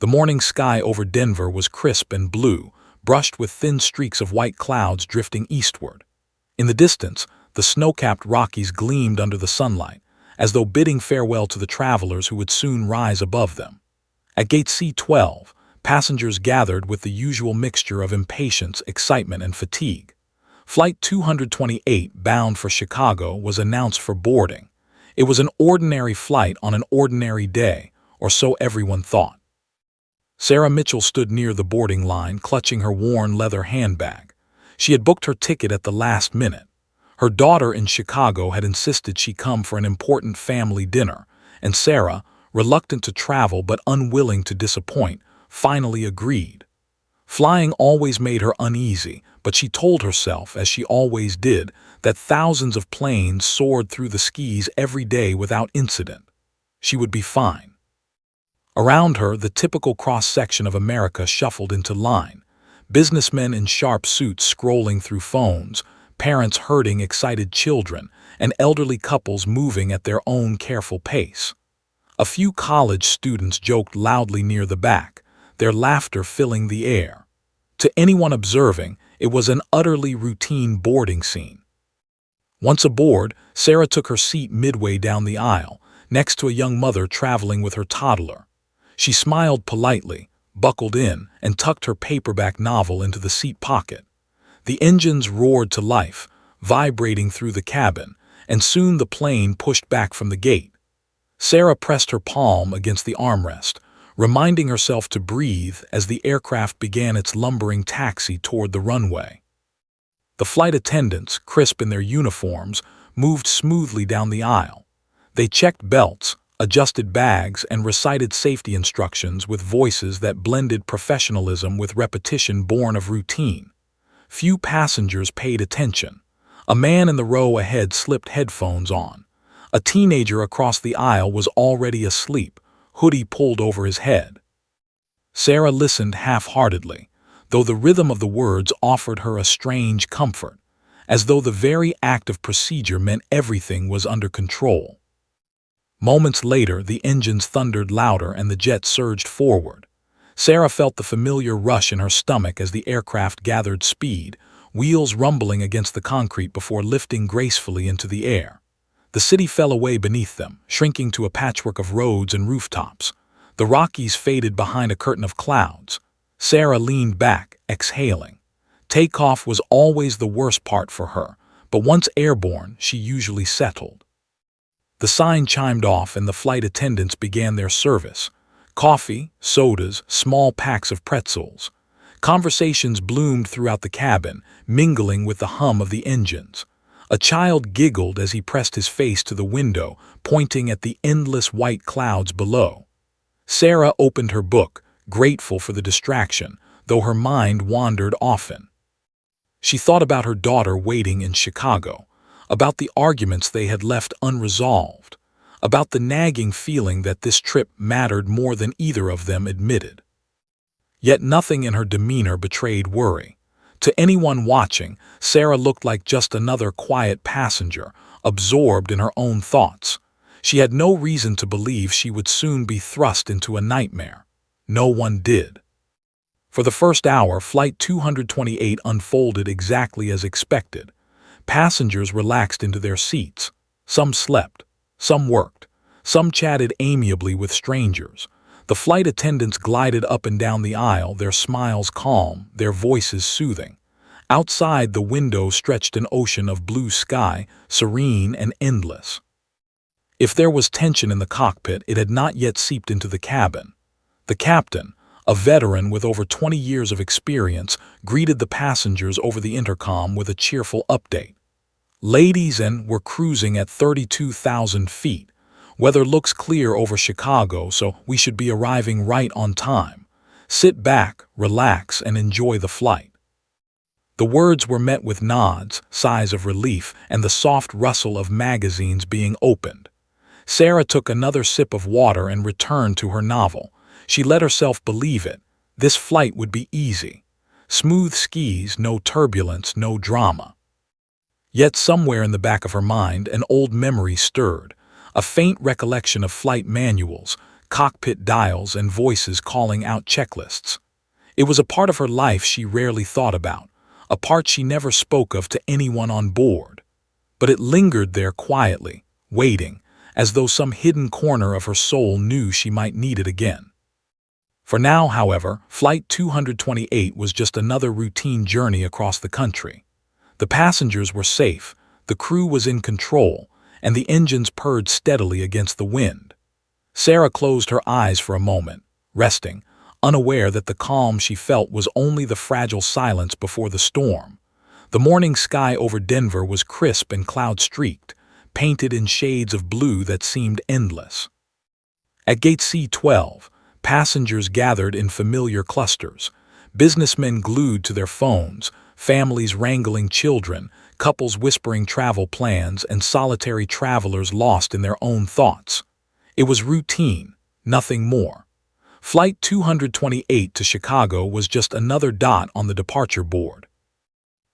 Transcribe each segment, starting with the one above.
The morning sky over Denver was crisp and blue, brushed with thin streaks of white clouds drifting eastward. In the distance, the snow-capped Rockies gleamed under the sunlight, as though bidding farewell to the travelers who would soon rise above them. At Gate C-12, passengers gathered with the usual mixture of impatience, excitement, and fatigue. Flight 228, bound for Chicago, was announced for boarding. It was an ordinary flight on an ordinary day, or so everyone thought. Sarah Mitchell stood near the boarding line, clutching her worn leather handbag. She had booked her ticket at the last minute. Her daughter in Chicago had insisted she come for an important family dinner, and Sarah, reluctant to travel but unwilling to disappoint, finally agreed. Flying always made her uneasy, but she told herself, as she always did, that thousands of planes soared through the skies every day without incident. She would be fine. Around her, the typical cross-section of America shuffled into line. Businessmen in sharp suits scrolling through phones, parents herding excited children, and elderly couples moving at their own careful pace. A few college students joked loudly near the back, their laughter filling the air. To anyone observing, it was an utterly routine boarding scene. Once aboard, Sarah took her seat midway down the aisle, next to a young mother traveling with her toddler. She smiled politely, buckled in, and tucked her paperback novel into the seat pocket. The engines roared to life, vibrating through the cabin, and soon the plane pushed back from the gate. Sarah pressed her palm against the armrest, reminding herself to breathe as the aircraft began its lumbering taxi toward the runway. The flight attendants, crisp in their uniforms, moved smoothly down the aisle. They checked belts, adjusted bags, and recited safety instructions with voices that blended professionalism with repetition born of routine. Few passengers paid attention. A man in the row ahead slipped headphones on. A teenager across the aisle was already asleep, hoodie pulled over his head. Sarah listened half-heartedly, though the rhythm of the words offered her a strange comfort, as though the very act of procedure meant everything was under control. Moments later, the engines thundered louder and the jet surged forward. Sarah felt the familiar rush in her stomach as the aircraft gathered speed, wheels rumbling against the concrete before lifting gracefully into the air. The city fell away beneath them, shrinking to a patchwork of roads and rooftops. The Rockies faded behind a curtain of clouds. Sarah leaned back, exhaling. Takeoff was always the worst part for her, but once airborne, she usually settled. The sign chimed off and the flight attendants began their service. Coffee, sodas, small packs of pretzels. Conversations bloomed throughout the cabin, mingling with the hum of the engines. A child giggled as he pressed his face to the window, pointing at the endless white clouds below. Sarah opened her book, grateful for the distraction, though her mind wandered often. She thought about her daughter waiting in Chicago, about the arguments they had left unresolved, about the nagging feeling that this trip mattered more than either of them admitted. Yet nothing in her demeanor betrayed worry. To anyone watching, Sarah looked like just another quiet passenger, absorbed in her own thoughts. She had no reason to believe she would soon be thrust into a nightmare. No one did. For the first hour, Flight 228 unfolded exactly as expected. Passengers relaxed into their seats. Some slept. Some worked. Some chatted amiably with strangers. The flight attendants glided up and down the aisle, their smiles calm, their voices soothing. Outside the window stretched an ocean of blue sky, serene and endless. If there was tension in the cockpit, it had not yet seeped into the cabin. The captain, a veteran with over 20 years of experience, greeted the passengers over the intercom with a cheerful update. Ladies and we're cruising at 32,000 feet. Weather looks clear over Chicago, so we should be arriving right on time. Sit back, relax, and enjoy the flight. The words were met with nods, sighs of relief, and the soft rustle of magazines being opened. Sarah took another sip of water and returned to her novel. She let herself believe it. This flight would be easy. Smooth skis, no turbulence, no drama. Yet somewhere in the back of her mind, an old memory stirred. A faint recollection of flight manuals, cockpit dials and voices calling out checklists. It was a part of her life she rarely thought about, a part she never spoke of to anyone on board. But it lingered there quietly, waiting, as though some hidden corner of her soul knew she might need it again. For now, however, Flight 228 was just another routine journey across the country. The passengers were safe, the crew was in control, and the engines purred steadily against the wind. Sarah closed her eyes for a moment, resting, unaware that the calm she felt was only the fragile silence before the storm. The morning sky over Denver was crisp and cloud-streaked, painted in shades of blue that seemed endless. At Gate C-12, passengers gathered in familiar clusters, businessmen glued to their phones, families wrangling children, couples whispering travel plans, and solitary travelers lost in their own thoughts. It was routine, nothing more. Flight 228 to Chicago was just another dot on the departure board.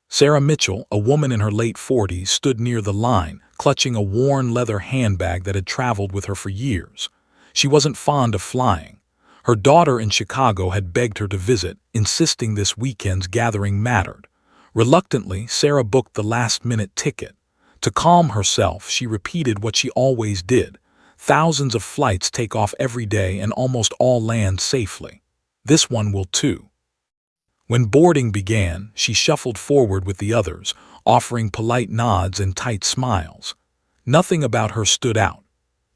Sarah Mitchell, a woman in her late 40s, stood near the line, clutching a worn leather handbag that had traveled with her for years. She wasn't fond of flying. Her daughter in Chicago had begged her to visit, insisting this weekend's gathering mattered. Reluctantly, Sarah booked the last-minute ticket. To calm herself, she repeated what she always did. Thousands of flights take off every day and almost all land safely. This one will too. When boarding began, she shuffled forward with the others, offering polite nods and tight smiles. Nothing about her stood out.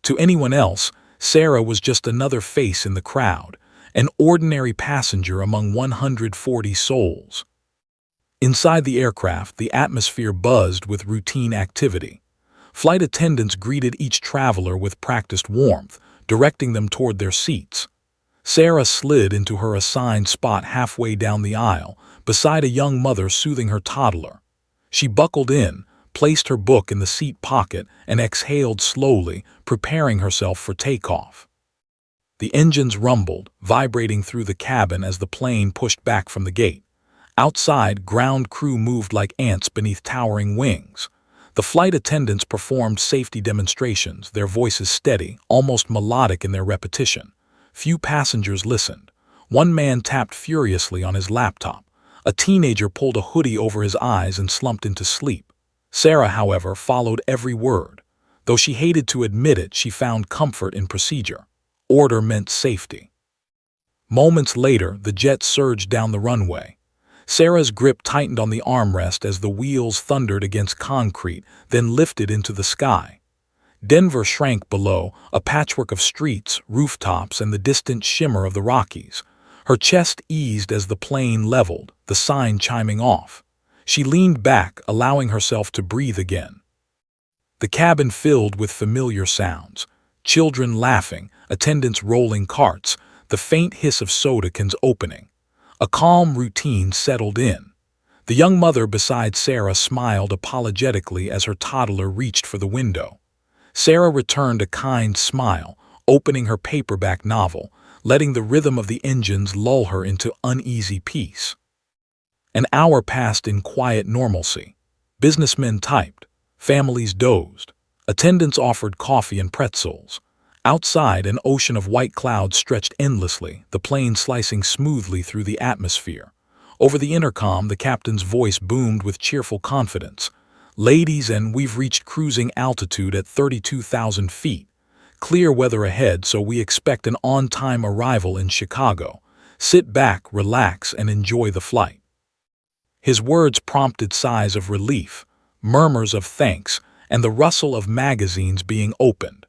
To anyone else, Sarah was just another face in the crowd, an ordinary passenger among 140 souls. Inside the aircraft, the atmosphere buzzed with routine activity. Flight attendants greeted each traveler with practiced warmth, directing them toward their seats. Sarah slid into her assigned spot halfway down the aisle, beside a young mother soothing her toddler. She buckled in, placed her book in the seat pocket, and exhaled slowly, preparing herself for takeoff. The engines rumbled, vibrating through the cabin as the plane pushed back from the gate. Outside, ground crew moved like ants beneath towering wings. The flight attendants performed safety demonstrations, their voices steady, almost melodic in their repetition. Few passengers listened. One man tapped furiously on his laptop. A teenager pulled a hoodie over his eyes and slumped into sleep. Sarah, however, followed every word. Though she hated to admit it, she found comfort in procedure. Order meant safety. Moments later, the jet surged down the runway. Sarah's grip tightened on the armrest as the wheels thundered against concrete, then lifted into the sky. Denver shrank below, a patchwork of streets, rooftops, and the distant shimmer of the Rockies. Her chest eased as the plane leveled, the sign chiming off. She leaned back, allowing herself to breathe again. The cabin filled with familiar sounds. Children laughing, attendants rolling carts, the faint hiss of soda cans opening. A calm routine settled in. The young mother beside Sarah smiled apologetically as her toddler reached for the window. Sarah returned a kind smile, opening her paperback novel, letting the rhythm of the engines lull her into uneasy peace. An hour passed in quiet normalcy. Businessmen typed, families dozed, attendants offered coffee and pretzels. Outside, an ocean of white clouds stretched endlessly, the plane slicing smoothly through the atmosphere. Over the intercom, the captain's voice boomed with cheerful confidence. "Ladies, and we've reached cruising altitude at 32,000 feet. Clear weather ahead, so we expect an on-time arrival in Chicago. Sit back, relax, and enjoy the flight." His words prompted sighs of relief, murmurs of thanks, and the rustle of magazines being opened.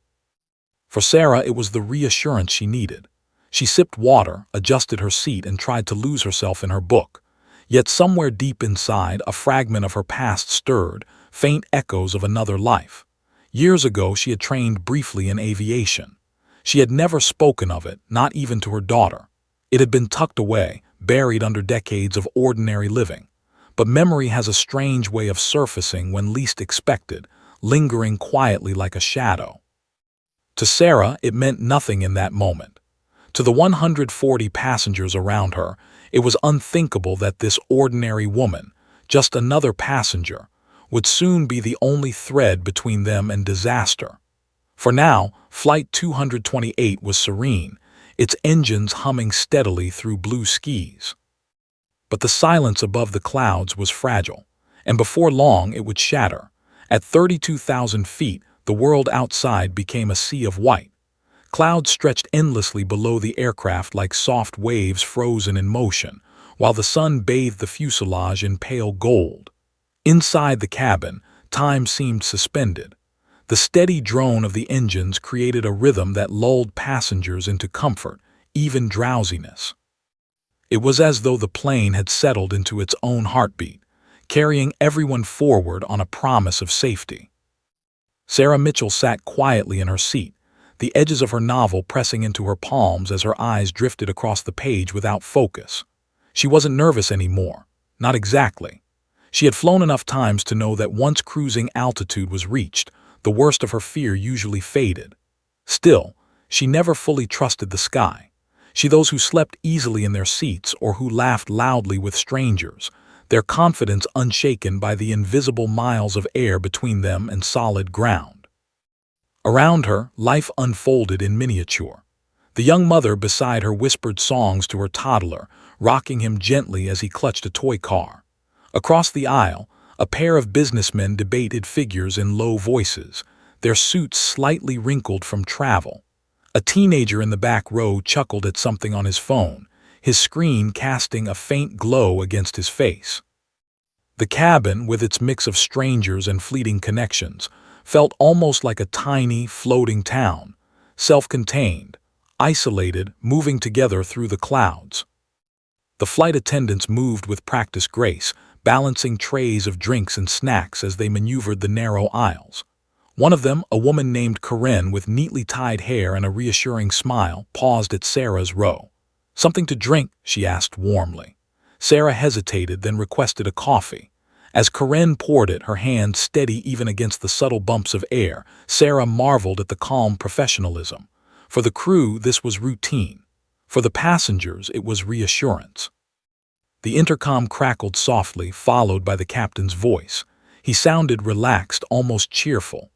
For Sarah, it was the reassurance she needed. She sipped water, adjusted her seat, and tried to lose herself in her book. Yet somewhere deep inside, a fragment of her past stirred, faint echoes of another life. Years ago, she had trained briefly in aviation. She had never spoken of it, not even to her daughter. It had been tucked away, buried under decades of ordinary living. But memory has a strange way of surfacing when least expected, lingering quietly like a shadow. To Sarah, it meant nothing in that moment. To the 140 passengers around her, it was unthinkable that this ordinary woman, just another passenger, would soon be the only thread between them and disaster. For now, Flight 228 was serene, its engines humming steadily through blue skies. But the silence above the clouds was fragile, and before long it would shatter. At 32,000 feet, the world outside became a sea of white. Clouds stretched endlessly below the aircraft like soft waves frozen in motion, while the sun bathed the fuselage in pale gold. Inside the cabin, time seemed suspended. The steady drone of the engines created a rhythm that lulled passengers into comfort, even drowsiness. It was as though the plane had settled into its own heartbeat, carrying everyone forward on a promise of safety. Sarah Mitchell sat quietly in her seat, the edges of her novel pressing into her palms as her eyes drifted across the page without focus. She wasn't nervous anymore, not exactly. She had flown enough times to know that once cruising altitude was reached, the worst of her fear usually faded. Still, she never fully trusted the sky. Those who slept easily in their seats or who laughed loudly with strangers, their confidence unshaken by the invisible miles of air between them and solid ground. Around her, life unfolded in miniature. The young mother beside her whispered songs to her toddler, rocking him gently as he clutched a toy car. Across the aisle, a pair of businessmen debated figures in low voices, their suits slightly wrinkled from travel. A teenager in the back row chuckled at something on his phone, his screen casting a faint glow against his face. The cabin, with its mix of strangers and fleeting connections, felt almost like a tiny, floating town, self-contained, isolated, moving together through the clouds. The flight attendants moved with practiced grace, balancing trays of drinks and snacks as they maneuvered the narrow aisles. One of them, a woman named Corinne with neatly tied hair and a reassuring smile, paused at Sarah's row. "Something to drink?" she asked warmly. Sarah hesitated, then requested a coffee. As Corinne poured it, her hand steady even against the subtle bumps of air, Sarah marveled at the calm professionalism. For the crew, this was routine. For the passengers, it was reassurance. The intercom crackled softly, followed by the captain's voice. He sounded relaxed, almost cheerful.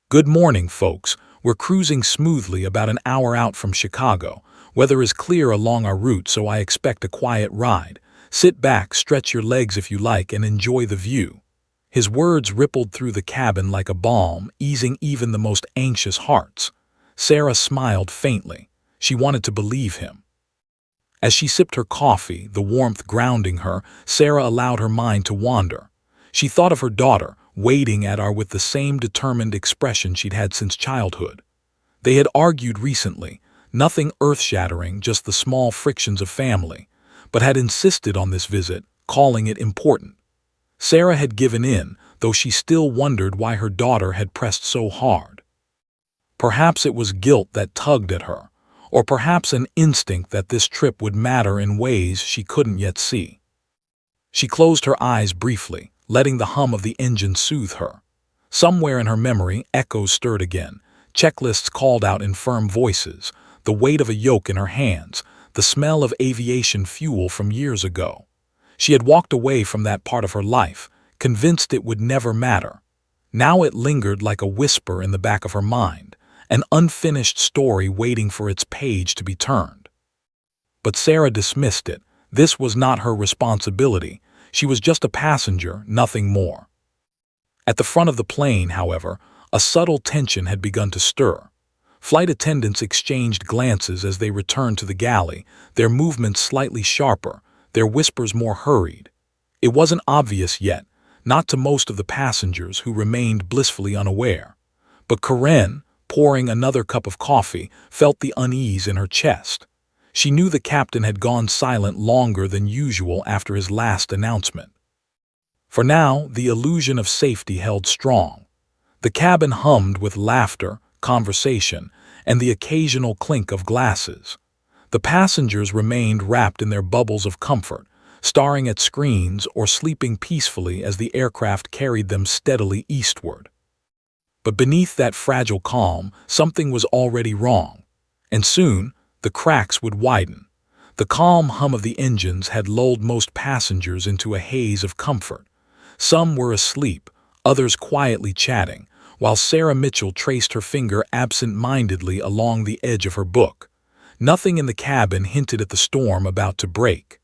"Good morning, folks. We're cruising smoothly about an hour out from Chicago. Weather is clear along our route, so I expect a quiet ride. Sit back, stretch your legs if you like, and enjoy the view." His words rippled through the cabin like a balm, easing even the most anxious hearts. Sarah smiled faintly. She wanted to believe him. As she sipped her coffee, the warmth grounding her, Sarah allowed her mind to wander. She thought of her daughter, waiting at her with the same determined expression she'd had since childhood. They had argued recently, nothing earth-shattering, just the small frictions of family, but had insisted on this visit, calling it important. Sarah had given in, though she still wondered why her daughter had pressed so hard. Perhaps it was guilt that tugged at her, or perhaps an instinct that this trip would matter in ways she couldn't yet see. She closed her eyes briefly, letting the hum of the engine soothe her. Somewhere in her memory, echoes stirred again. Checklists called out in firm voices, the weight of a yoke in her hands, the smell of aviation fuel from years ago. She had walked away from that part of her life, convinced it would never matter. Now it lingered like a whisper in the back of her mind, an unfinished story waiting for its page to be turned. But Sarah dismissed it. This was not her responsibility. She was just a passenger, nothing more. At the front of the plane, however, a subtle tension had begun to stir. Flight attendants exchanged glances as they returned to the galley, their movements slightly sharper, their whispers more hurried. It wasn't obvious yet, not to most of the passengers who remained blissfully unaware. But Corinne, pouring another cup of coffee, felt the unease in her chest. She knew the captain had gone silent longer than usual after his last announcement. For now, the illusion of safety held strong. The cabin hummed with laughter, conversation, and the occasional clink of glasses. The passengers remained wrapped in their bubbles of comfort, staring at screens or sleeping peacefully as the aircraft carried them steadily eastward. But beneath that fragile calm, something was already wrong. And soon, the cracks would widen. The calm hum of the engines had lulled most passengers into a haze of comfort. Some were asleep, others quietly chatting, while Sarah Mitchell traced her finger absent-mindedly along the edge of her book. Nothing in the cabin hinted at the storm about to break.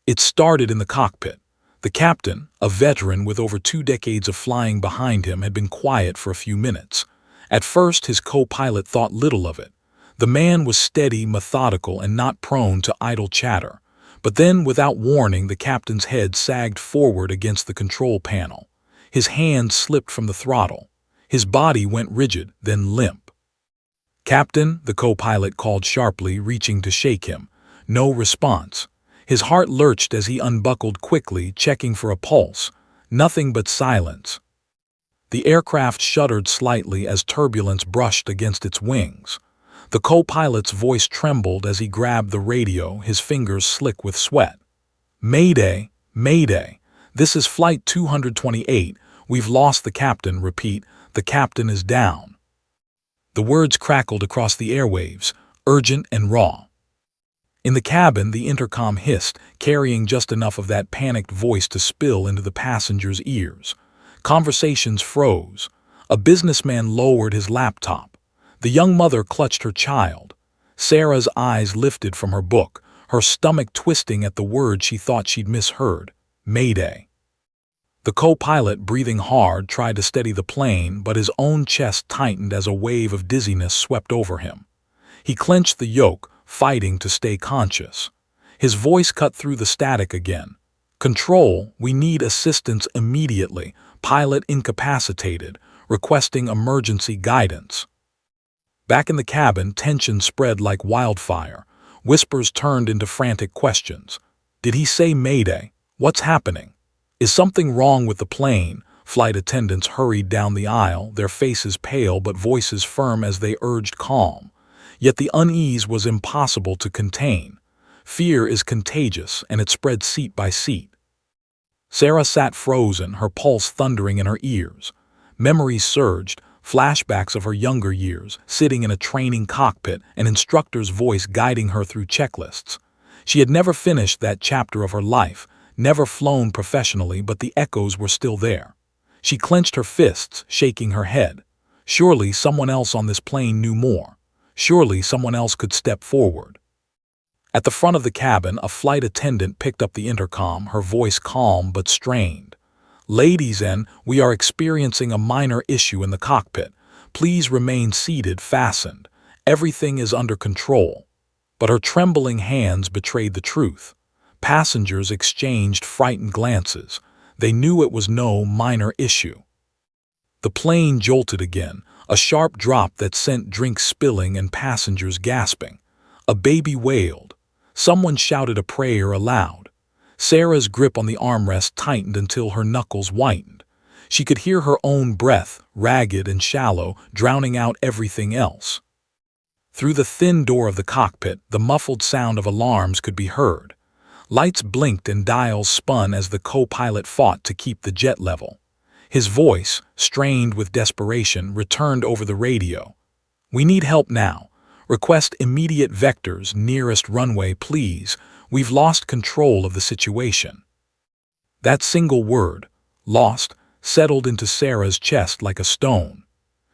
It started in the cockpit. The captain, a veteran with over 2 decades of flying behind him, had been quiet for a few minutes. At first, his co-pilot thought little of it. The man was steady, methodical, and not prone to idle chatter. But then, without warning, the captain's head sagged forward against the control panel. His hand slipped from the throttle. His body went rigid, then limp. "Captain," the co-pilot called sharply, reaching to shake him. No response. His heart lurched as he unbuckled quickly, checking for a pulse. Nothing but silence. The aircraft shuddered slightly as turbulence brushed against its wings. The co-pilot's voice trembled as he grabbed the radio, his fingers slick with sweat. "Mayday! Mayday! This is Flight 228. We've lost the captain. Repeat, the captain is down." The words crackled across the airwaves, urgent and raw. In the cabin, the intercom hissed, carrying just enough of that panicked voice to spill into the passengers' ears. Conversations froze. A businessman lowered his laptop. The young mother clutched her child. Sarah's eyes lifted from her book, her stomach twisting at the word she thought she'd misheard. Mayday. The co-pilot, breathing hard, tried to steady the plane, but his own chest tightened as a wave of dizziness swept over him. He clenched the yoke, fighting to stay conscious. His voice cut through the static again. "Control, we need assistance immediately. Pilot incapacitated. Requesting emergency guidance." Back in the cabin, tension spread like wildfire. Whispers turned into frantic questions. Did he say Mayday? What's happening? Is something wrong with the plane? Flight attendants hurried down the aisle, their faces pale but voices firm as they urged calm. Yet the unease was impossible to contain. Fear is contagious, and it spread seat by seat. Sarah sat frozen, her pulse thundering in her ears. Memories surged, flashbacks of her younger years, sitting in a training cockpit, an instructor's voice guiding her through checklists. She had never finished that chapter of her life, never flown professionally, but the echoes were still there. She clenched her fists, shaking her head. Surely someone else on this plane knew more. Surely someone else could step forward. At the front of the cabin, a flight attendant picked up the intercom, her voice calm but strained. "Ladies and we are experiencing a minor issue in the cockpit. Please remain seated, fastened. Everything is under control." But her trembling hands betrayed the truth. Passengers exchanged frightened glances. They knew it was no minor issue. The plane jolted again, a sharp drop that sent drinks spilling and passengers gasping. A baby wailed. Someone shouted a prayer aloud. Sarah's grip on the armrest tightened until her knuckles whitened. She could hear her own breath, ragged and shallow, drowning out everything else. Through the thin door of the cockpit, the muffled sound of alarms could be heard. Lights blinked and dials spun as the co-pilot fought to keep the jet level. His voice, strained with desperation, returned over the radio. "We need help now. Request immediate vectors, nearest runway, please. We've lost control of the situation." That single word, lost, settled into Sarah's chest like a stone.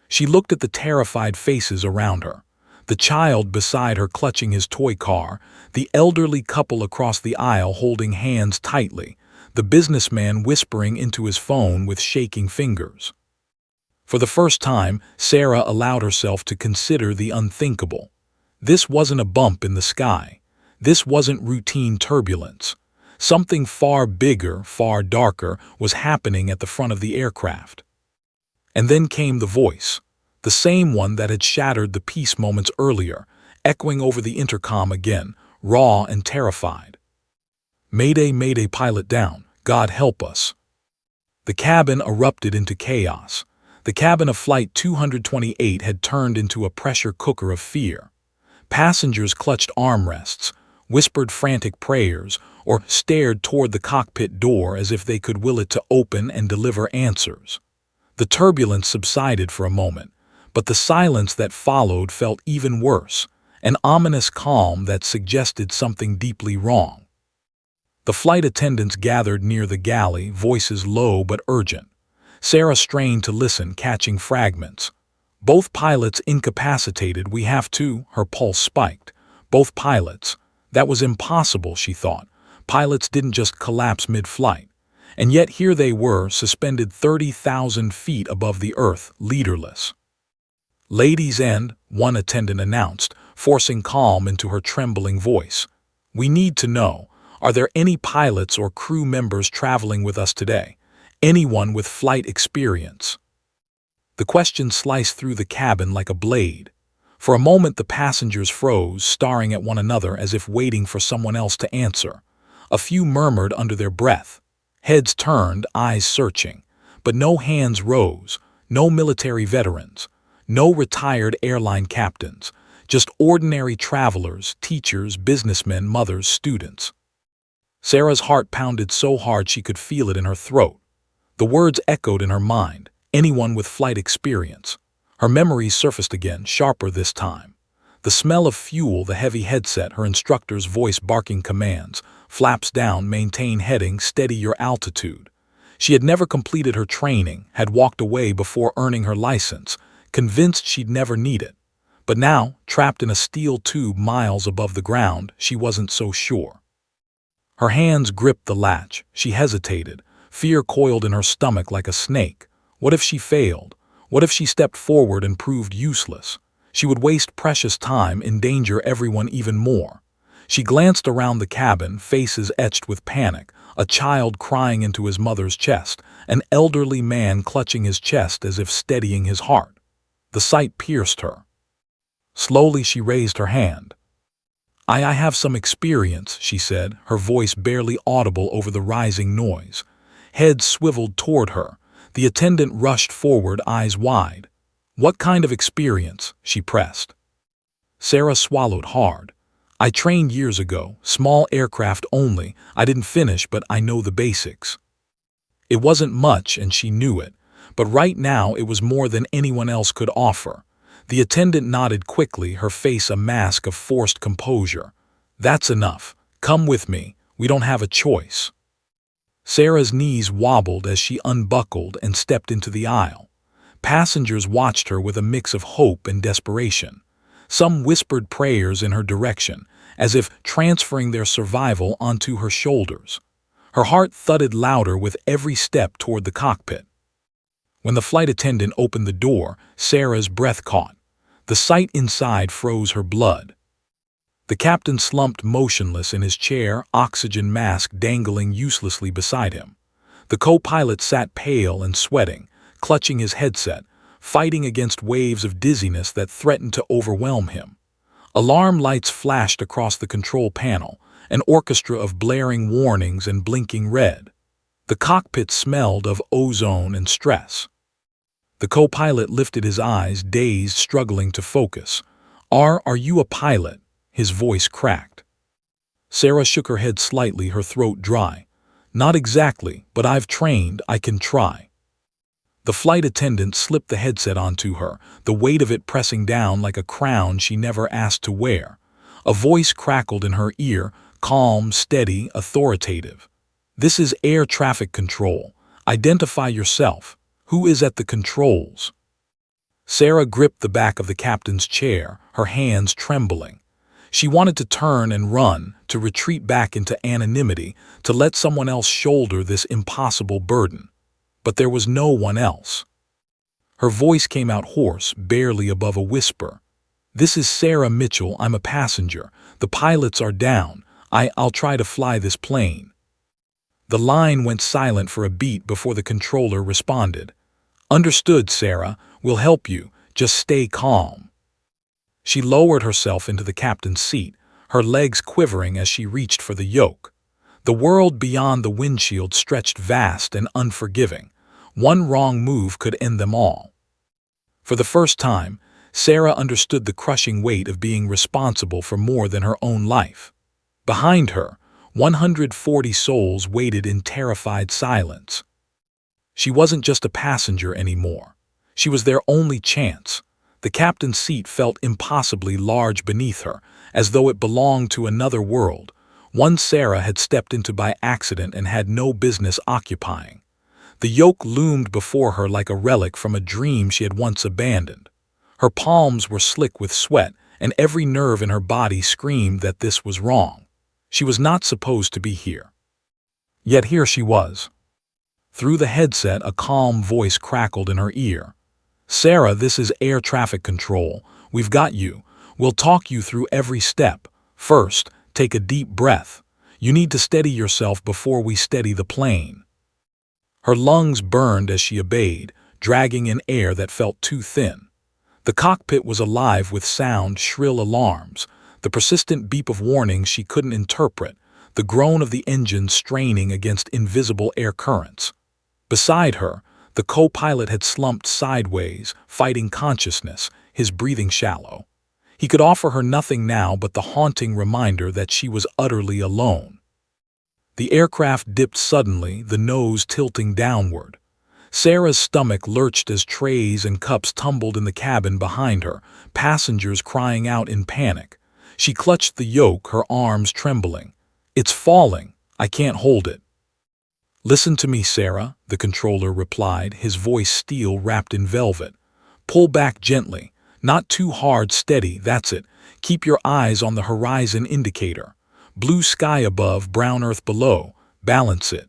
She looked at the terrified faces around her. The child beside her clutching his toy car, the elderly couple across the aisle holding hands tightly, the businessman whispering into his phone with shaking fingers. For the first time, Sarah allowed herself to consider the unthinkable. This wasn't a bump in the sky. This wasn't routine turbulence. Something far bigger, far darker, was happening at the front of the aircraft. And then came the voice, the same one that had shattered the peace moments earlier, echoing over the intercom again, raw and terrified. "Mayday, Mayday, pilot down. God help us." The cabin erupted into chaos. The cabin of Flight 228 had turned into a pressure cooker of fear. Passengers clutched armrests, whispered frantic prayers, or stared toward the cockpit door as if they could will it to open and deliver answers. The turbulence subsided for a moment, but the silence that followed felt even worse, an ominous calm that suggested something deeply wrong. The flight attendants gathered near the galley, voices low but urgent. Sarah strained to listen, catching fragments. Both pilots incapacitated, we have to, her pulse spiked. Both pilots. That was impossible, she thought. Pilots didn't just collapse mid-flight. And yet here they were, suspended 30,000 feet above the earth, leaderless. "Ladies and," one attendant announced, forcing calm into her trembling voice. "We need to know, are there any pilots or crew members traveling with us today? Anyone with flight experience?" The question sliced through the cabin like a blade. For a moment the passengers froze, staring at one another as if waiting for someone else to answer. A few murmured under their breath. Heads turned, eyes searching. But no hands rose, no military veterans, no retired airline captains, just ordinary travelers, teachers, businessmen, mothers, students. Sarah's heart pounded so hard she could feel it in her throat. The words echoed in her mind, anyone with flight experience. Her memories surfaced again, sharper this time. The smell of fuel, the heavy headset, her instructor's voice barking commands, flaps down, maintain heading, steady your altitude. She had never completed her training, had walked away before earning her license, convinced she'd never need it. But now, trapped in a steel tube miles above the ground, she wasn't so sure. Her hands gripped the latch. She hesitated. Fear coiled in her stomach like a snake. What if she failed? What if she stepped forward and proved useless? She would waste precious time, endanger everyone even more. She glanced around the cabin, faces etched with panic, a child crying into his mother's chest, an elderly man clutching his chest as if steadying his heart. The sight pierced her. Slowly she raised her hand. I have some experience," she said, her voice barely audible over the rising noise. Head swiveled toward her. The attendant rushed forward, eyes wide. "What kind of experience?" she pressed. Sarah swallowed hard. "I trained years ago, small aircraft only. I didn't finish, but I know the basics." It wasn't much, and she knew it, but right now it was more than anyone else could offer. The attendant nodded quickly, her face a mask of forced composure. "That's enough. Come with me. We don't have a choice." Sarah's knees wobbled as she unbuckled and stepped into the aisle. Passengers watched her with a mix of hope and desperation. Some whispered prayers in her direction, as if transferring their survival onto her shoulders. Her heart thudded louder with every step toward the cockpit. When the flight attendant opened the door, Sarah's breath caught. The sight inside froze her blood. The captain slumped motionless in his chair, oxygen mask dangling uselessly beside him. The co-pilot sat pale and sweating, clutching his headset, fighting against waves of dizziness that threatened to overwhelm him. Alarm lights flashed across the control panel, an orchestra of blaring warnings and blinking red. The cockpit smelled of ozone and stress. The co-pilot lifted his eyes, dazed, struggling to focus. Are you a pilot?" His voice cracked. Sarah shook her head slightly, her throat dry. "Not exactly, but I've trained, I can try." The flight attendant slipped the headset onto her, the weight of it pressing down like a crown she never asked to wear. A voice crackled in her ear, calm, steady, authoritative. "This is air traffic control. Identify yourself. Who is at the controls?" Sarah gripped the back of the captain's chair, her hands trembling. She wanted to turn and run, to retreat back into anonymity, to let someone else shoulder this impossible burden. But there was no one else. Her voice came out hoarse, barely above a whisper. "This is Sarah Mitchell, I'm a passenger. The pilots are down. I'll try to fly this plane." The line went silent for a beat before the controller responded. "Understood, Sarah. We'll help you. Just stay calm." She lowered herself into the captain's seat, her legs quivering as she reached for the yoke. The world beyond the windshield stretched vast and unforgiving. One wrong move could end them all. For the first time, Sarah understood the crushing weight of being responsible for more than her own life. Behind her, 140 souls waited in terrified silence. She wasn't just a passenger anymore. She was their only chance. The captain's seat felt impossibly large beneath her, as though it belonged to another world, one Sarah had stepped into by accident and had no business occupying. The yoke loomed before her like a relic from a dream she had once abandoned. Her palms were slick with sweat, and every nerve in her body screamed that this was wrong. She was not supposed to be here. Yet here she was. Through the headset, a calm voice crackled in her ear. "Sarah, this is air traffic control. We've got you. We'll talk you through every step. First, take a deep breath. You need to steady yourself before we steady the plane." Her lungs burned as she obeyed, dragging in air that felt too thin. The cockpit was alive with sound, shrill alarms, the persistent beep of warnings she couldn't interpret, the groan of the engine straining against invisible air currents. Beside her, the co-pilot had slumped sideways, fighting consciousness, his breathing shallow. He could offer her nothing now but the haunting reminder that she was utterly alone. The aircraft dipped suddenly, the nose tilting downward. Sarah's stomach lurched as trays and cups tumbled in the cabin behind her, passengers crying out in panic. She clutched the yoke, her arms trembling. "It's falling. I can't hold it." "Listen to me, Sarah," the controller replied, his voice steel wrapped in velvet. "Pull back gently. Not too hard, steady, that's it. Keep your eyes on the horizon indicator. Blue sky above, brown earth below. Balance it."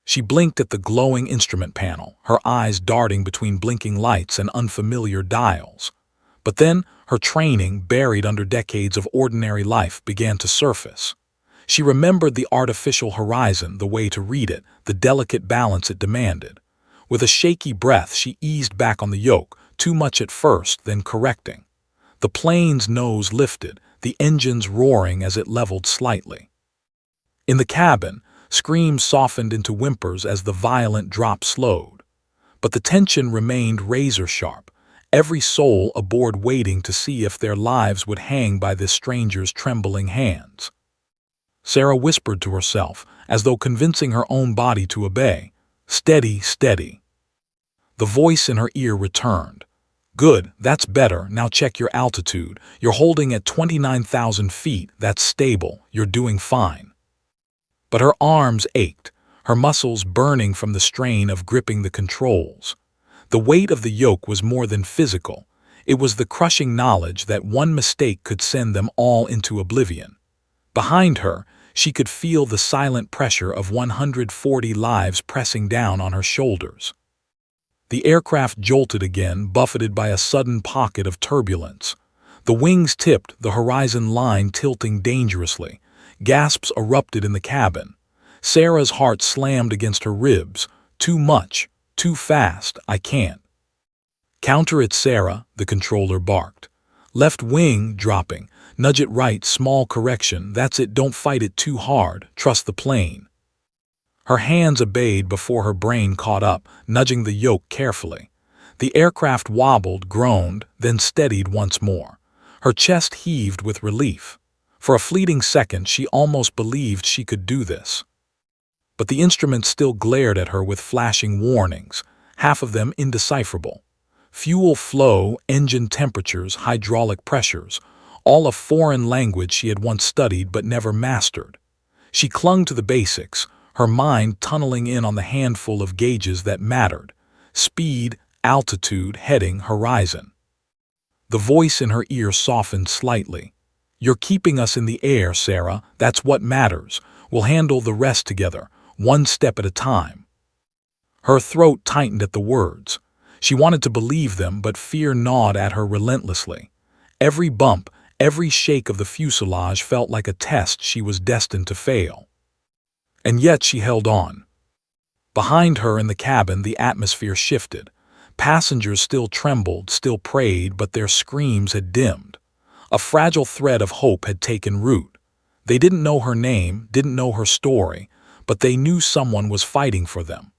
She blinked at the glowing instrument panel, her eyes darting between blinking lights and unfamiliar dials. But then, her training, buried under decades of ordinary life, began to surface. She remembered the artificial horizon, the way to read it, the delicate balance it demanded. With a shaky breath, she eased back on the yoke, too much at first, then correcting. The plane's nose lifted, the engines roaring as it leveled slightly. In the cabin, screams softened into whimpers as the violent drop slowed. But the tension remained razor-sharp, every soul aboard waiting to see if their lives would hang by this stranger's trembling hands. Sarah whispered to herself, as though convincing her own body to obey, "Steady, steady." The voice in her ear returned. "Good, that's better, now check your altitude. You're holding at 29,000 feet, that's stable, you're doing fine." But her arms ached, her muscles burning from the strain of gripping the controls. The weight of the yoke was more than physical. It was the crushing knowledge that one mistake could send them all into oblivion. Behind her, she could feel the silent pressure of 140 lives pressing down on her shoulders. The aircraft jolted again, buffeted by a sudden pocket of turbulence. The wings tipped, the horizon line tilting dangerously. Gasps erupted in the cabin. Sarah's heart slammed against her ribs. "Too much. Too fast. I can't." "Counter it, Sarah," the controller barked. "Left wing dropping. Nudge it right, small correction. That's it, don't fight it too hard. Trust the plane." Her hands obeyed before her brain caught up, nudging the yoke carefully. The aircraft wobbled, groaned, then steadied once more. Her chest heaved with relief. For a fleeting second, she almost believed she could do this. But the instruments still glared at her with flashing warnings, half of them indecipherable. Fuel flow, engine temperatures, hydraulic pressures, all a foreign language she had once studied but never mastered. She clung to the basics, her mind tunneling in on the handful of gauges that mattered: speed, altitude, heading, horizon. The voice in her ear softened slightly. "You're keeping us in the air, Sarah. That's what matters. We'll handle the rest together, one step at a time." Her throat tightened at the words. She wanted to believe them, but fear gnawed at her relentlessly. Every bump, every shake of the fuselage felt like a test she was destined to fail. And yet she held on. Behind her in the cabin, the atmosphere shifted. Passengers still trembled, still prayed, but their screams had dimmed. A fragile thread of hope had taken root. They didn't know her name, didn't know her story, but they knew someone was fighting for them.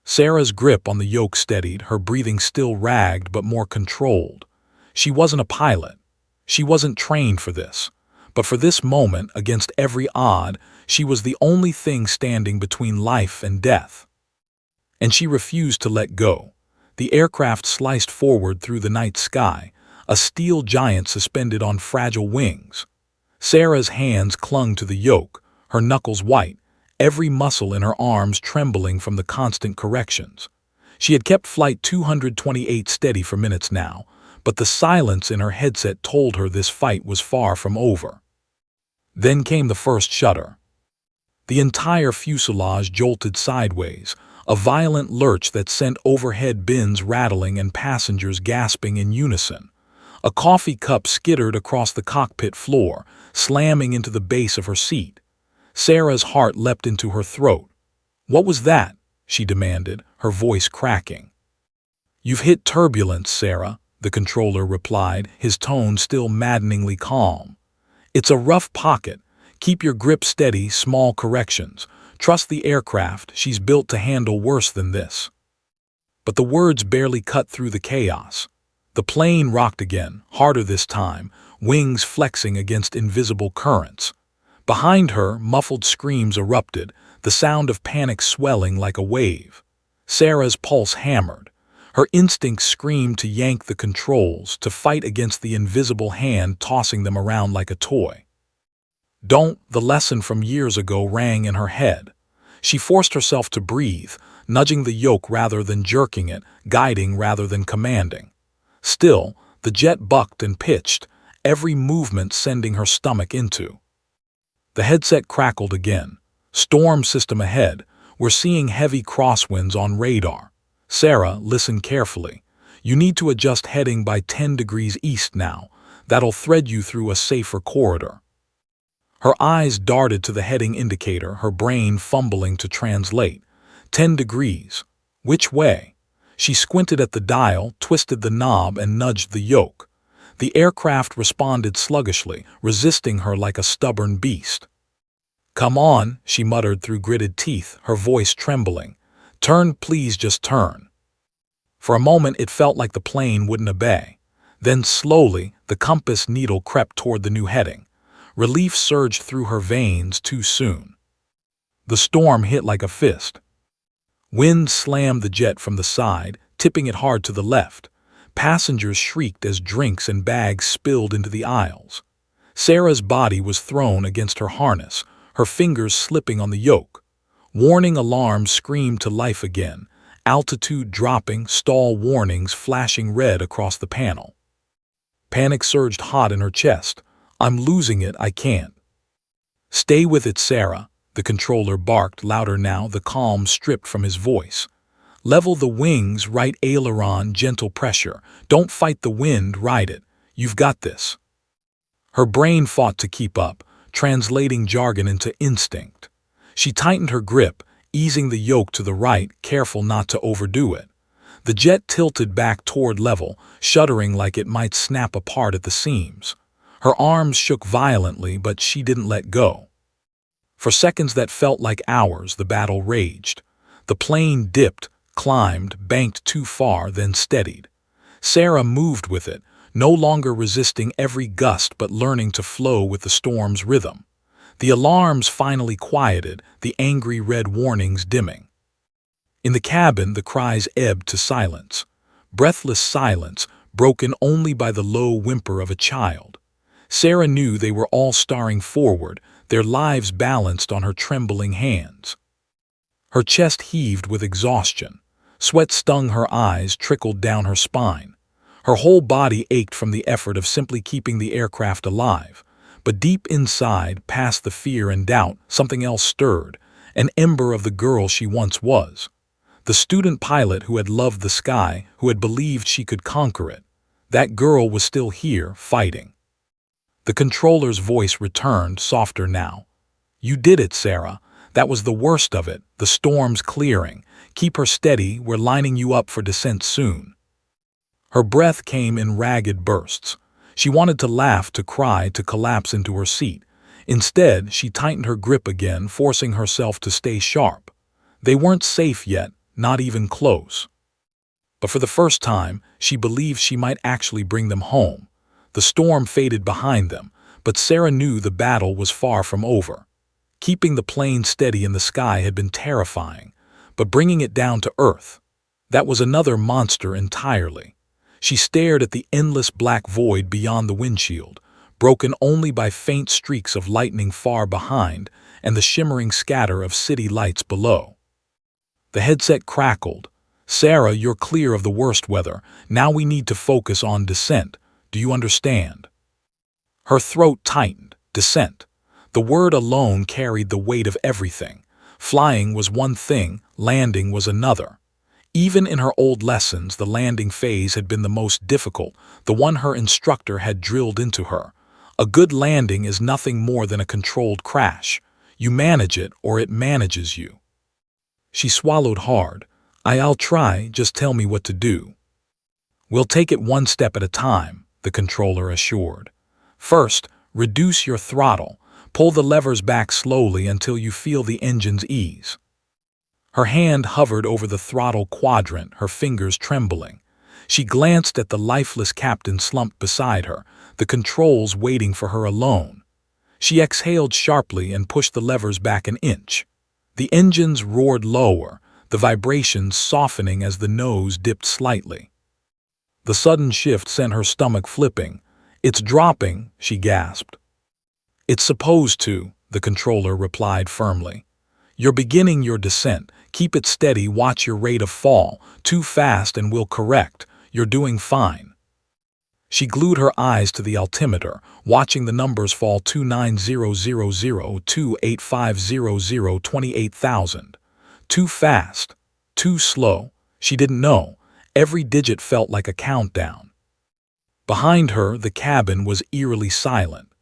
Sarah's grip on the yoke steadied, her breathing still ragged but more controlled. She wasn't a pilot. She wasn't trained for this. But for this moment, against every odd, she was the only thing standing between life and death. And she refused to let go. The aircraft sliced forward through the night sky, a steel giant suspended on fragile wings. Sarah's hands clung to the yoke, her knuckles white, every muscle in her arms trembling from the constant corrections. She had kept Flight 228 steady for minutes now, but the silence in her headset told her this fight was far from over. Then came the first shudder. The entire fuselage jolted sideways, a violent lurch that sent overhead bins rattling and passengers gasping in unison. A coffee cup skittered across the cockpit floor, slamming into the base of her seat. Sarah's heart leapt into her throat. "What was that?" she demanded, her voice cracking. "You've hit turbulence, Sarah," the controller replied, his tone still maddeningly calm. "It's a rough pocket. Keep your grip steady, small corrections. Trust the aircraft, she's built to handle worse than this." But the words barely cut through the chaos. The plane rocked again, harder this time, wings flexing against invisible currents. Behind her, muffled screams erupted, the sound of panic swelling like a wave. Sarah's pulse hammered. Her instincts screamed to yank the controls, to fight against the invisible hand tossing them around like a toy. "Don't," the lesson from years ago rang in her head. She forced herself to breathe, nudging the yoke rather than jerking it, guiding rather than commanding. Still, the jet bucked and pitched, every movement sending her stomach into. The headset crackled again. "Storm system ahead. We're seeing heavy crosswinds on radar. Sarah, listen carefully. You need to adjust heading by 10 degrees east now. That'll thread you through a safer corridor." Her eyes darted to the heading indicator, her brain fumbling to translate. 10 degrees. Which way? She squinted at the dial, twisted the knob, and nudged the yoke. The aircraft responded sluggishly, resisting her like a stubborn beast. "Come on," she muttered through gritted teeth, her voice trembling. "Turn, please, just turn." For a moment it felt like the plane wouldn't obey. Then slowly, the compass needle crept toward the new heading. Relief surged through her veins too soon. The storm hit like a fist. Wind slammed the jet from the side, tipping it hard to the left. Passengers shrieked as drinks and bags spilled into the aisles. Sarah's body was thrown against her harness, her fingers slipping on the yoke. Warning alarms screamed to life again, altitude dropping, stall warnings flashing red across the panel. Panic surged hot in her chest. "I'm losing it, I can't." "Stay with it, Sarah," the controller barked, louder now, the calm stripped from his voice. "Level the wings, right aileron, gentle pressure. Don't fight the wind, ride it. You've got this." Her brain fought to keep up, translating jargon into instinct. She tightened her grip, easing the yoke to the right, careful not to overdo it. The jet tilted back toward level, shuddering like it might snap apart at the seams. Her arms shook violently, but she didn't let go. For seconds that felt like hours, the battle raged. The plane dipped, climbed, banked too far, then steadied. Sarah moved with it, no longer resisting every gust but learning to flow with the storm's rhythm. The alarms finally quieted, the angry red warnings dimming. In the cabin, the cries ebbed to silence. Breathless silence, broken only by the low whimper of a child. Sarah knew they were all staring forward, their lives balanced on her trembling hands. Her chest heaved with exhaustion. Sweat stung her eyes, trickled down her spine. Her whole body ached from the effort of simply keeping the aircraft alive. But deep inside, past the fear and doubt, something else stirred, an ember of the girl she once was. The student pilot who had loved the sky, who had believed she could conquer it. That girl was still here, fighting. The controller's voice returned, softer now. "You did it, Sarah. That was the worst of it, the storm's clearing. Keep her steady, we're lining you up for descent soon." Her breath came in ragged bursts. She wanted to laugh, to cry, to collapse into her seat. Instead, she tightened her grip again, forcing herself to stay sharp. They weren't safe yet, not even close. But for the first time, she believed she might actually bring them home. The storm faded behind them, but Sarah knew the battle was far from over. Keeping the plane steady in the sky had been terrifying, but bringing it down to earth, that was another monster entirely. She stared at the endless black void beyond the windshield, broken only by faint streaks of lightning far behind, and the shimmering scatter of city lights below. The headset crackled. "Sarah, you're clear of the worst weather. Now we need to focus on descent. Do you understand?" Her throat tightened. Descent. The word alone carried the weight of everything. Flying was one thing, landing was another. Even in her old lessons, the landing phase had been the most difficult, the one her instructor had drilled into her. A good landing is nothing more than a controlled crash. You manage it or it manages you. She swallowed hard. "I'll try, just tell me what to do." "We'll take it one step at a time," the controller assured. "First, reduce your throttle. Pull the levers back slowly until you feel the engines ease." Her hand hovered over the throttle quadrant, her fingers trembling. She glanced at the lifeless captain slumped beside her, the controls waiting for her alone. She exhaled sharply and pushed the levers back an inch. The engines roared lower, the vibrations softening as the nose dipped slightly. The sudden shift sent her stomach flipping. "It's dropping," she gasped. "It's supposed to," the controller replied firmly. "You're beginning your descent. Keep it steady, watch your rate of fall. Too fast and we'll correct. You're doing fine." She glued her eyes to the altimeter, watching the numbers fall 29000, 28500, 28,000. Too fast. Too slow. She didn't know. Every digit felt like a countdown. Behind her, the cabin was eerily silent.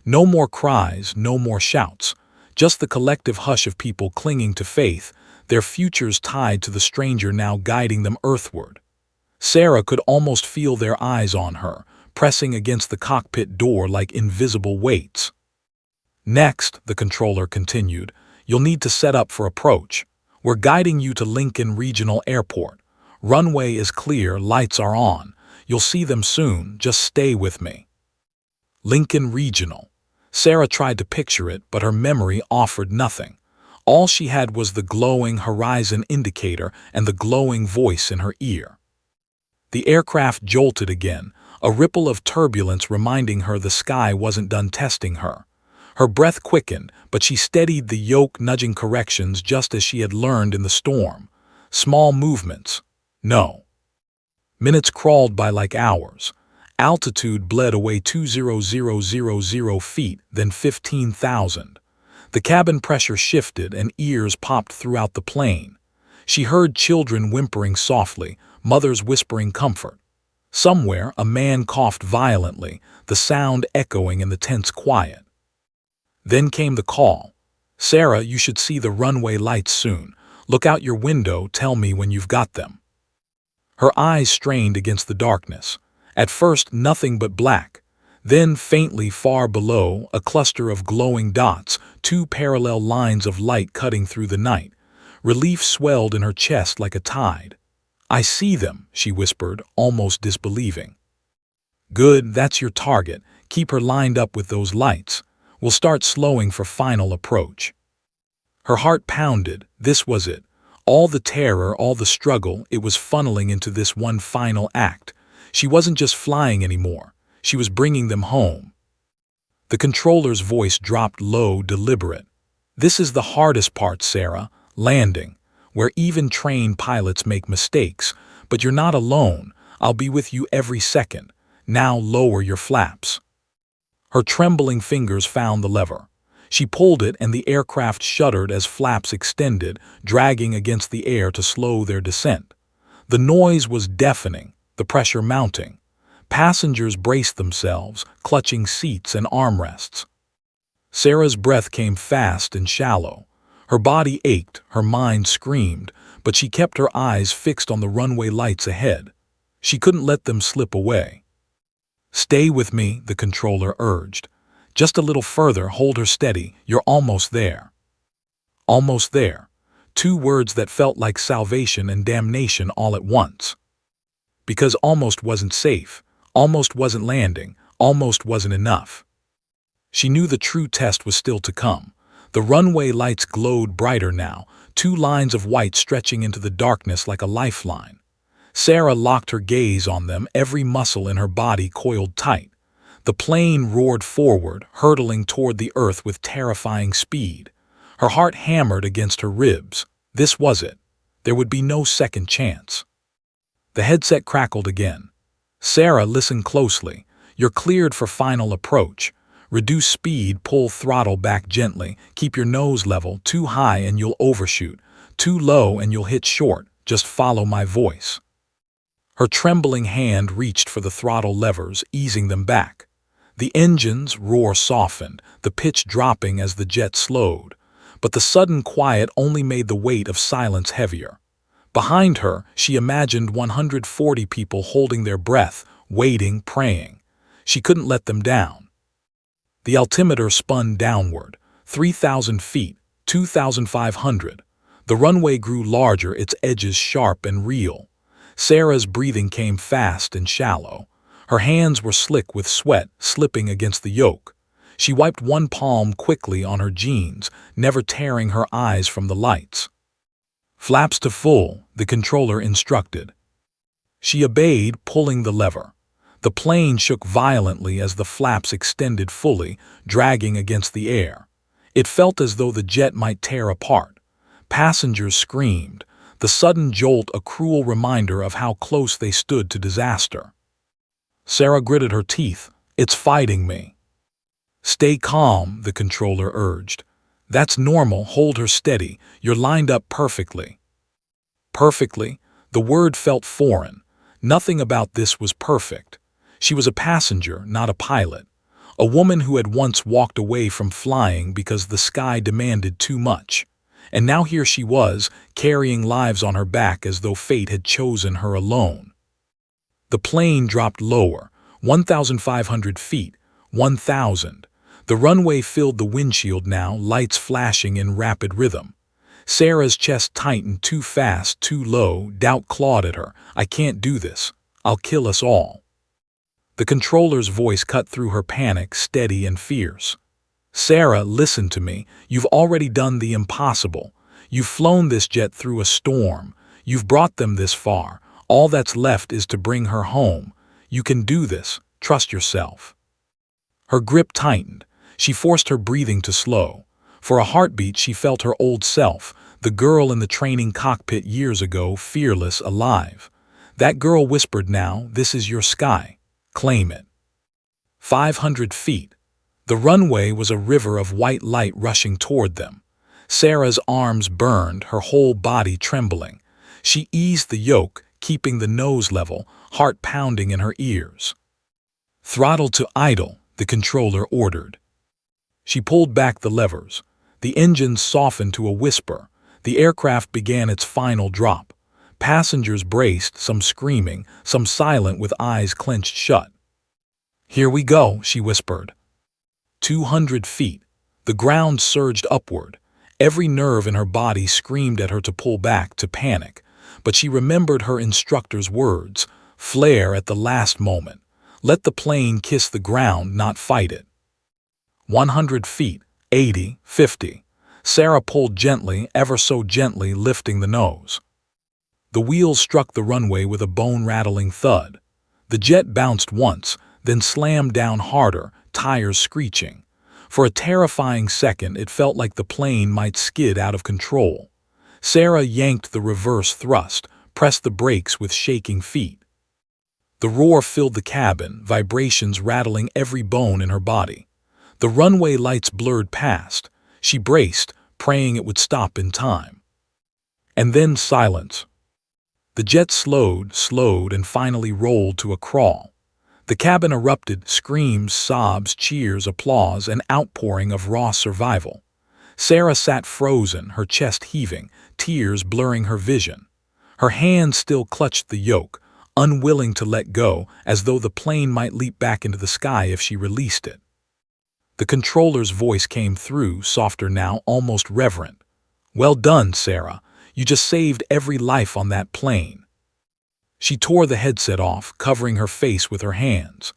No more cries, no more shouts. Just the collective hush of people clinging to faith, their futures tied to the stranger now guiding them earthward. Sarah could almost feel their eyes on her, pressing against the cockpit door like invisible weights. "Next," the controller continued, "you'll need to set up for approach. We're guiding you to Lincoln Regional Airport. Runway is clear, lights are on. You'll see them soon, just stay with me." Lincoln Regional. Sarah tried to picture it, but her memory offered nothing. All she had was the glowing horizon indicator and the glowing voice in her ear. The aircraft jolted again, a ripple of turbulence reminding her the sky wasn't done testing her. Her breath quickened, but she steadied the yoke nudging corrections just as she had learned in the storm. Small movements. No. Minutes crawled by like hours. Altitude bled away 20,000 feet, then 15,000. The cabin pressure shifted and ears popped throughout the plane. She heard children whimpering softly, mothers whispering comfort. Somewhere, a man coughed violently, the sound echoing in the tense quiet. Then came the call. "Sarah, you should see the runway lights soon. Look out your window, tell me when you've got them." Her eyes strained against the darkness. At first, nothing but black. Then, faintly far below, a cluster of glowing dots, two parallel lines of light cutting through the night. Relief swelled in her chest like a tide. "I see them," she whispered, almost disbelieving. "Good, that's your target. Keep her lined up with those lights. We'll start slowing for final approach." Her heart pounded. This was it. All the terror, all the struggle, it was funneling into this one final act. She wasn't just flying anymore. She was bringing them home. The controller's voice dropped low, deliberate. "This is the hardest part, Sarah, landing, where even trained pilots make mistakes. But you're not alone. I'll be with you every second. Now lower your flaps." Her trembling fingers found the lever. She pulled it and the aircraft shuddered as flaps extended, dragging against the air to slow their descent. The noise was deafening, the pressure mounting. Passengers braced themselves, clutching seats and armrests. Sarah's breath came fast and shallow. Her body ached, her mind screamed, but she kept her eyes fixed on the runway lights ahead. She couldn't let them slip away. "Stay with me," the controller urged. "Just a little further, hold her steady, you're almost there." Almost there. Two words that felt like salvation and damnation all at once. Because almost wasn't safe, almost wasn't landing, almost wasn't enough. She knew the true test was still to come. The runway lights glowed brighter now, two lines of white stretching into the darkness like a lifeline. Sarah locked her gaze on them, every muscle in her body coiled tight. The plane roared forward, hurtling toward the earth with terrifying speed. Her heart hammered against her ribs. This was it. There would be no second chance. The headset crackled again. "Sarah, listen closely. You're cleared for final approach. Reduce speed, pull throttle back gently, keep your nose level. Too high and you'll overshoot. Too low and you'll hit short. Just follow my voice." Her trembling hand reached for the throttle levers, easing them back. The engine's roar softened, the pitch dropping as the jet slowed. But the sudden quiet only made the weight of silence heavier. Behind her, she imagined 140 people holding their breath, waiting, praying. She couldn't let them down. The altimeter spun downward, 3,000 feet, 2,500. The runway grew larger, its edges sharp and real. Sarah's breathing came fast and shallow. Her hands were slick with sweat, slipping against the yoke. She wiped one palm quickly on her jeans, never tearing her eyes from the lights. "Flaps to full," the controller instructed. She obeyed, pulling the lever. The plane shook violently as the flaps extended fully, dragging against the air. It felt as though the jet might tear apart. Passengers screamed, the sudden jolt a cruel reminder of how close they stood to disaster. Sarah gritted her teeth. "It's fighting me." "Stay calm," the controller urged. "That's normal, hold her steady, you're lined up perfectly." Perfectly? The word felt foreign. Nothing about this was perfect. She was a passenger, not a pilot. A woman who had once walked away from flying because the sky demanded too much. And now here she was, carrying lives on her back as though fate had chosen her alone. The plane dropped lower, 1,500 feet, 1,000. The runway filled the windshield now, lights flashing in rapid rhythm. Sarah's chest tightened, too fast, too low. Doubt clawed at her. "I can't do this. I'll kill us all." The controller's voice cut through her panic, steady and fierce. "Sarah, listen to me. You've already done the impossible. You've flown this jet through a storm. You've brought them this far. All that's left is to bring her home. You can do this. Trust yourself." Her grip tightened. She forced her breathing to slow. For a heartbeat she felt her old self, the girl in the training cockpit years ago, fearless, alive. That girl whispered now, "This is your sky. Claim it." 500 feet. The runway was a river of white light rushing toward them. Sarah's arms burned, her whole body trembling. She eased the yoke, keeping the nose level, heart pounding in her ears. "Throttle to idle," the controller ordered. She pulled back the levers. The engines softened to a whisper. The aircraft began its final drop. Passengers braced, some screaming, some silent with eyes clenched shut. "Here we go," she whispered. 200 feet. The ground surged upward. Every nerve in her body screamed at her to pull back, to panic. But she remembered her instructor's words. Flare at the last moment. Let the plane kiss the ground, not fight it. 100 feet. 80, 50. Sarah pulled gently, ever so gently, lifting the nose. The wheels struck the runway with a bone-rattling thud. The jet bounced once, then slammed down harder, tires screeching. For a terrifying second, it felt like the plane might skid out of control. Sarah yanked the reverse thrust, pressed the brakes with shaking feet. The roar filled the cabin, vibrations rattling every bone in her body. The runway lights blurred past. She braced, praying it would stop in time. And then silence. The jet slowed, and finally rolled to a crawl. The cabin erupted, screams, sobs, cheers, applause, an outpouring of raw survival. Sarah sat frozen, her chest heaving, tears blurring her vision. Her hands still clutched the yoke, unwilling to let go, as though the plane might leap back into the sky if she released it. The controller's voice came through, softer now, almost reverent. "Well done, Sarah. You just saved every life on that plane." She tore the headset off, covering her face with her hands.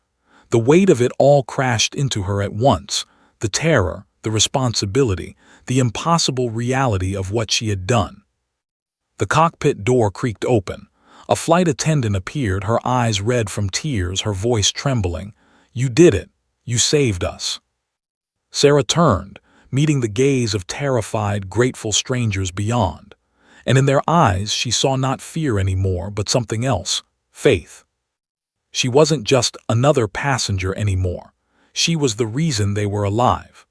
The weight of it all crashed into her at once. The terror, the responsibility, the impossible reality of what she had done. The cockpit door creaked open. A flight attendant appeared, her eyes red from tears, her voice trembling. "You did it. You saved us." Sarah turned. meeting the gaze of terrified, grateful strangers beyond. And in their eyes she saw not fear anymore, but something else, faith. She wasn't just another passenger anymore. She was the reason they were alive.